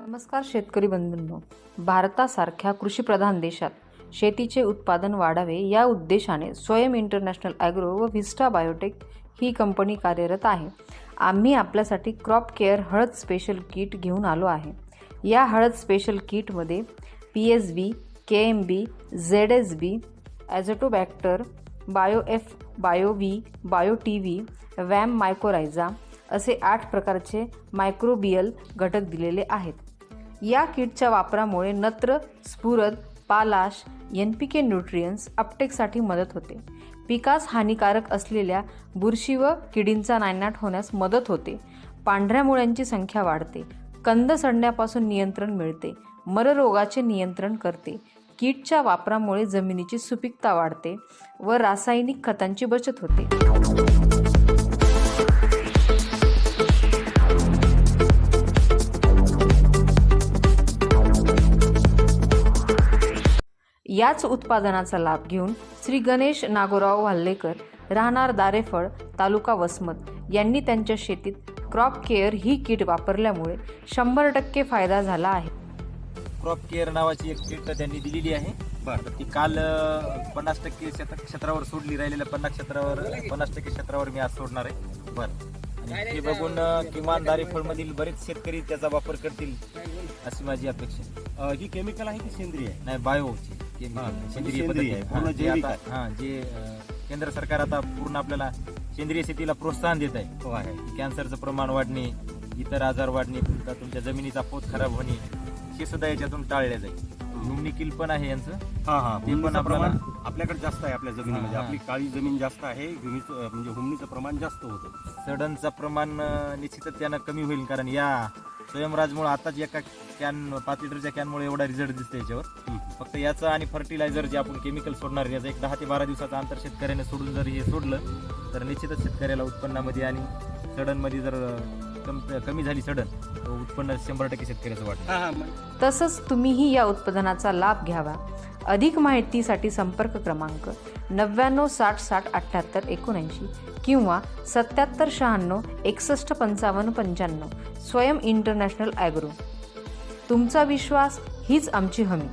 नमस्कार शेतकरी बंधूंनो, भारतासारख्या कृषीप्रधान देशात शेतीचे उत्पादन वाढावे या उद्देशाने स्वयं इंटरनॅशनल ॲग्रो व व्हिस्टा बायोटेक ही कंपनी कार्यरत आहे. आम्ही आपल्यासाठी क्रॉप केअर हळद स्पेशल किट घेऊन आलो आहे. या हळद स्पेशल किटमध्ये PSB, KMB, ZSB, azotobacter, बायोएफ, बायोव्ही, बायोटीव्ही, वॅम mycorrhiza असे 8 प्रकारचे मायक्रोबियल घटक दिलेले आहेत. या किटच्या वापरामुळे नत्र, स्फुरद, पालाश, NPK न्यूट्रियन्स अपटेकसाठी मदत होते. पिकास हानिकारक असलेल्या बुरशी व किडींचा नायनाट होण्यास मदत होते. पांढऱ्या मुळ्यांची संख्या वाढते. कंद सडण्यापासून नियंत्रण मिळते. मर रोगाचे नियंत्रण करते. किटच्या वापरामुळे जमिनीची सुपीकता वाढते व रासायनिक खतांची बचत होते. याच उत्पादनाचा लाभ घेऊन श्री गणेश नागोराव वाल्लेकर, राहणार दारेफळ, तालुका वसमत यांनी त्यांच्या शेतीत क्रॉप केअर ही किट वापरल्यामुळे 100% फायदा झाला आहे. क्रॉप केअर नावाची एक किट त्यांनी दिलेली आहे. ती काल 50% क्षेत्रावर सोडली. राहिलेल्या 50% क्षेत्रावर मी आज सोडणार आहे. आणि ते बघून किमान दारेफळमधील बरेच शेतकरी त्याचा वापर करतील अशी माझी अपेक्षा. ही केमिकल आहे की सेंद्रिय आहे? नाही, बायोची सेंद्रिय पद्धती आहे. जे केंद्र सरकार आता पूर्ण आपल्याला सेंद्रिय शेतीला प्रोत्साहन देत आहे. कॅन्सरचं प्रमाण वाढणे, इतर आजार वाढणे, तुमच्या जमिनीचा पोत खराब होणे हे सुद्धा याच्यातून टाळले जाईल. नुमनिकिल पण आहे यांचं. ते पण प्रमाण आपल्याकडे जास्त आहे. आपल्या जमिनीमध्ये आपली काळी जमीन जास्त आहे, म्हणजे हुमणीचं प्रमाण जास्त होतं. सडनचं प्रमाण निश्चितच त्यानं कमी होईल, कारण या स्वयंराजमुळे आताच एका 5 लिटरच्या कॅनमुळे एवढा रिझल्ट दिसतो याच्यावर. फक्त याचं आणि फर्टिलायझर जे आपण केमिकल सोडणार याचं एक 10 ते 12 दिवसाचं अंतर शेतकऱ्याने सोडून जर हे सोडलं तर निश्चितच शेतकऱ्याला उत्पन्नामध्ये आणि सडनमध्ये जर कमी झाली सडन तर उत्पन्न 100% शेतकऱ्याचं वाटतं. तसंच तुम्हीही या उत्पादनाचा लाभ घ्यावा. अधिक माहितीसाठी संपर्क क्रमांक 99 60 60 78 79 किंवा 77 96 61 55 95. स्वयं इंटरनॅशनल ॲग्रो. तुमचा विश्वास हीच आमची हमी.